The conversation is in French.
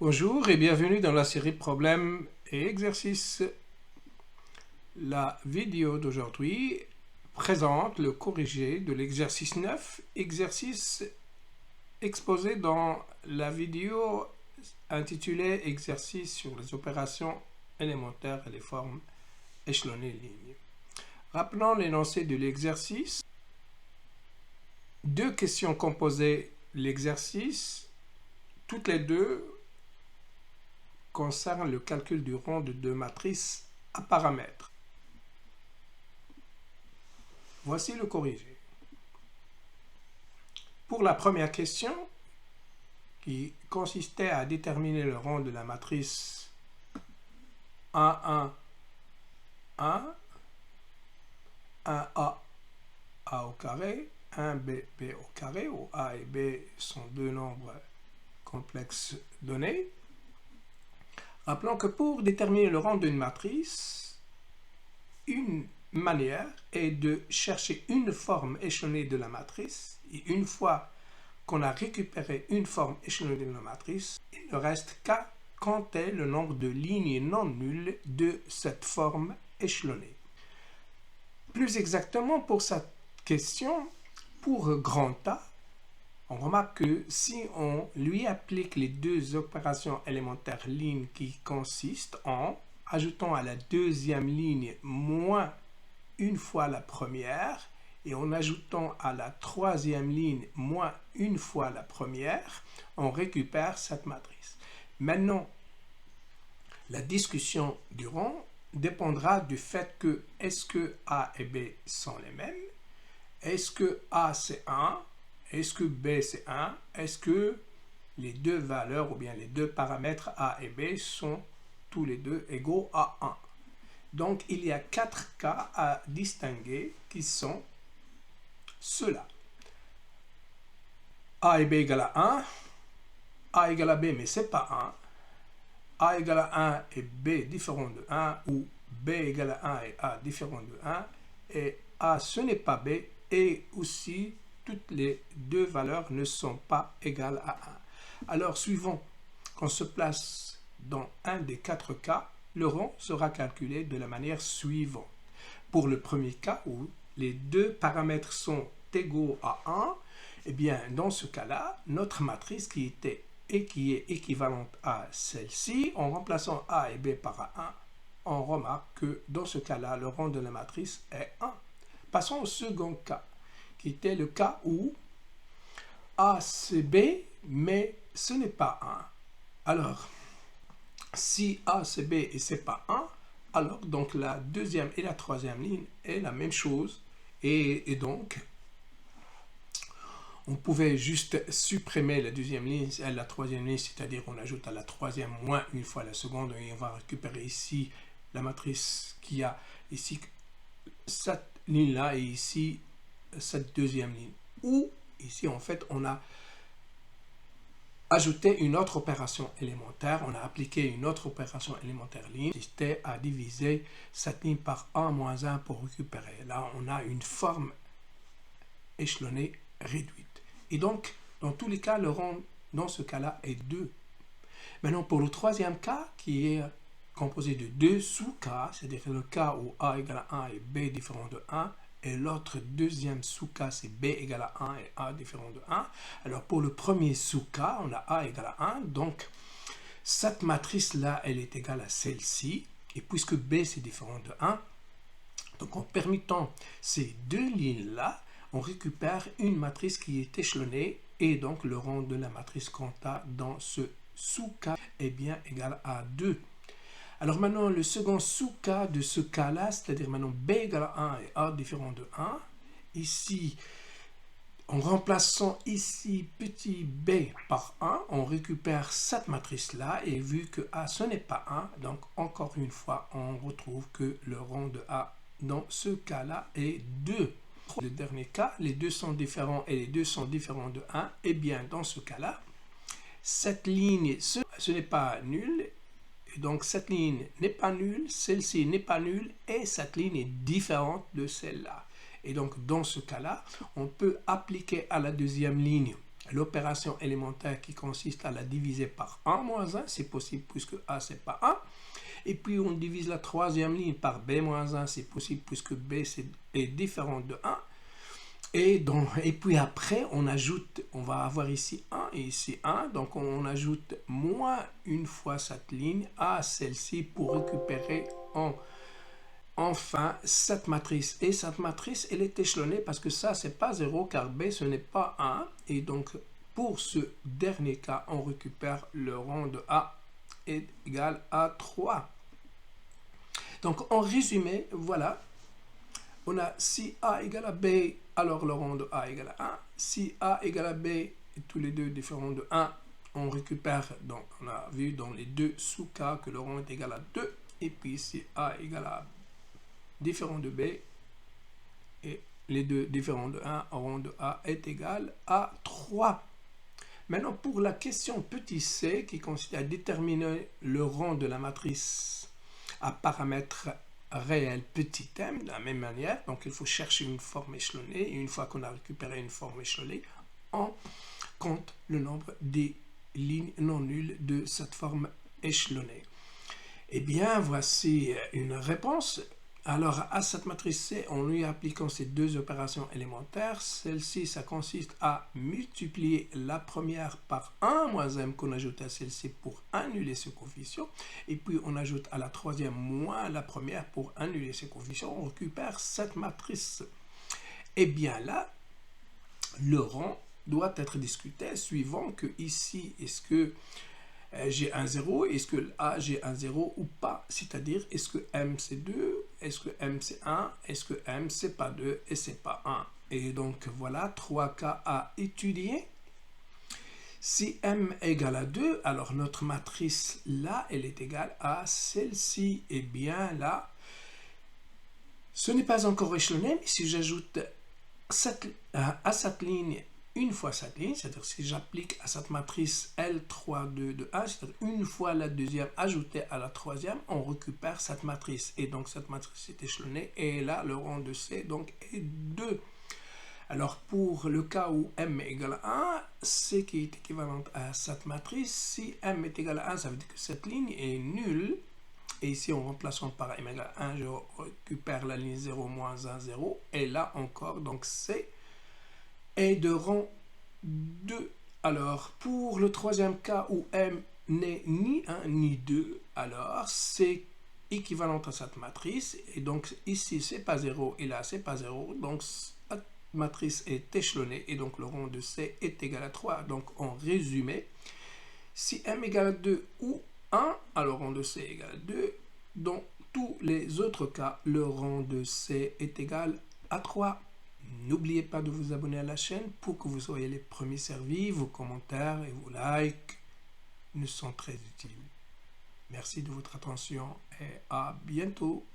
Bonjour et bienvenue dans la série Problèmes et exercices. La vidéo d'aujourd'hui présente le corrigé de l'exercice 9, exercice exposé dans la vidéo intitulée Exercice sur les opérations élémentaires et les formes échelonnées lignes. Rappelons l'énoncé de l'exercice. Deux questions composaient l'exercice, toutes les deux concernent le calcul du rond de deux matrices à paramètres. Voici le corrigé. Pour la première question, qui consistait à déterminer le rang de la matrice 1, 1, 1, 1A, A au carré, 1B, B au carré, où A et B sont deux nombres complexes donnés. Rappelons que pour déterminer le rang d'une matrice, une manière est de chercher une forme échelonnée de la matrice, et une fois qu'on a récupéré une forme échelonnée de la matrice, il ne reste qu'à compter le nombre de lignes non nulles de cette forme échelonnée. Plus exactement, pour cette question, pour grand A, on remarque que si on lui applique les deux opérations élémentaires lignes qui consistent en ajoutant à la deuxième ligne moins une fois la première et en ajoutant à la troisième ligne moins une fois la première, on récupère cette matrice. Maintenant, la discussion du rang dépendra du fait que est-ce que A et B sont les mêmes, est-ce que A c'est 1, est-ce que B c'est 1, est-ce que les deux valeurs ou bien les deux paramètres A et B sont tous les deux égaux à 1. Donc il y a 4 cas à distinguer qui sont ceux-là. A et B égale à 1, A égale à B mais c'est pas 1, A égale à 1 et B différent de 1, ou B égale à 1 et A différent de 1, et A ce n'est pas B, et aussi toutes les deux valeurs ne sont pas égales à 1. Alors suivant qu'on se place dans un des 4 cas, le rang sera calculé de la manière suivante. Pour le premier cas où les deux paramètres sont égaux à 1, eh bien dans ce cas-là, notre matrice qui est équivalente à celle-ci, en remplaçant A et B par A1, on remarque que dans ce cas-là, le rang de la matrice est 1. Passons au second cas, qui était le cas où A c'est B, mais ce n'est pas 1. Alors, si A c'est B et c'est pas 1, alors donc la deuxième et la troisième ligne est la même chose, et donc on pouvait juste supprimer la deuxième ligne et la troisième ligne, c'est-à-dire on ajoute à la troisième moins une fois la seconde, et on va récupérer ici la matrice qui a ici cette ligne-là et ici cette deuxième ligne. Ou ici en fait on a ajouté une autre opération élémentaire, on a appliqué une autre opération élémentaire ligne, c'était à diviser cette ligne par 1 moins 1 pour récupérer. Là on a une forme échelonnée réduite. Et donc, dans tous les cas, le rang dans ce cas-là est 2. Maintenant, pour le troisième cas, qui est composé de deux sous-cas, c'est-à-dire le cas où A égale à 1 et B différent de 1, et l'autre deuxième sous-cas, c'est B égale à 1 et A différent de 1. Alors, pour le premier sous-cas, on a A égale à 1, donc cette matrice-là, elle est égale à celle-ci, et puisque B, c'est différent de 1, donc en permutant ces deux lignes-là, on récupère une matrice qui est échelonnée, et donc le rang de la matrice qu'on a dans ce sous-cas est bien égal à 2. Alors maintenant, le second sous-cas de ce cas-là, c'est-à-dire maintenant B égale à 1 et A différent de 1, ici, en remplaçant ici petit b par 1, on récupère cette matrice-là, et vu que A ce n'est pas 1, donc encore une fois, on retrouve que le rang de A dans ce cas-là est 2. Le dernier cas, les deux sont différents et les deux sont différents de 1, et bien dans ce cas-là, cette ligne, ce n'est pas nul, et donc cette ligne n'est pas nulle, celle-ci n'est pas nulle, et cette ligne est différente de celle-là. Et donc dans ce cas-là, on peut appliquer à la deuxième ligne l'opération élémentaire qui consiste à la diviser par 1 moins 1, c'est possible puisque A c'est pas 1. Et puis on divise la troisième ligne par B moins 1, c'est possible puisque B est différent de 1. Et puis après, on ajoute, on va avoir ici 1 et ici 1, donc on ajoute moins une fois cette ligne à celle-ci pour récupérer enfin cette matrice. Et cette matrice, elle est échelonnée parce que ça, c'est pas 0 car B, ce n'est pas 1. Et donc, pour ce dernier cas, on récupère le rang de A est égal à 3. Donc, en résumé, voilà, on a si A égale à B, alors le rang de A égale à 1. Si A égale à B, et tous les deux différents de 1, on récupère, donc on a vu dans les deux sous-cas que le rang est égal à 2. Et puis si A égale à différent de B, et les deux différents de 1, rang de A est égal à 3. Maintenant, pour la question petit c, qui consiste à déterminer le rang de la matrice à paramètres réel petit m, de la même manière, donc il faut chercher une forme échelonnée, et une fois qu'on a récupéré une forme échelonnée, on compte le nombre des lignes non nulles de cette forme échelonnée. Eh bien, voici une réponse. Alors, à cette matrice C, en lui appliquant ces deux opérations élémentaires, celle-ci, ça consiste à multiplier la première par 1 moins m qu'on ajoute à celle-ci pour annuler ce coefficient. Et puis, on ajoute à la troisième moins la première pour annuler ce coefficient. On récupère cette matrice. Et bien là, le rang doit être discuté suivant que ici, est-ce que j'ai un 0, est-ce que A j'ai un 0 ou pas, c'est-à-dire est-ce que M c'est 2, est-ce que M c'est 1, est-ce que M c'est pas 2 et c'est pas 1. Et donc voilà, 3 cas à étudier. Si M égale à 2, alors notre matrice là, elle est égale à celle-ci. Et bien là, ce n'est pas encore échelonné, mais si j'ajoute à cette ligne une fois cette ligne, c'est-à-dire si j'applique à cette matrice L3, 2 de 1, c'est-à-dire une fois la deuxième ajoutée à la troisième, on récupère cette matrice. Et donc cette matrice est échelonnée, et là le rang de C donc est 2. Alors pour le cas où M est égal à 1, C qui est équivalent à cette matrice, si M est égal à 1, ça veut dire que cette ligne est nulle. Et ici, en remplaçant par M égale à 1, je récupère la ligne 0, moins 1, 0. Et là encore, donc C est de rang 2. Alors, pour le troisième cas où M n'est ni 1 ni 2, alors c'est équivalent à cette matrice. Et donc, ici, c'est pas 0 et là, c'est pas 0. Donc, cette matrice est échelonnée et donc le rang de C est égal à 3. Donc, en résumé, si M égale à 2 ou 1, alors rang de C égale à 2. Dans tous les autres cas, le rang de C est égal à 3. N'oubliez pas de vous abonner à la chaîne pour que vous soyez les premiers servis. Vos commentaires et vos likes nous sont très utiles. Merci de votre attention et à bientôt.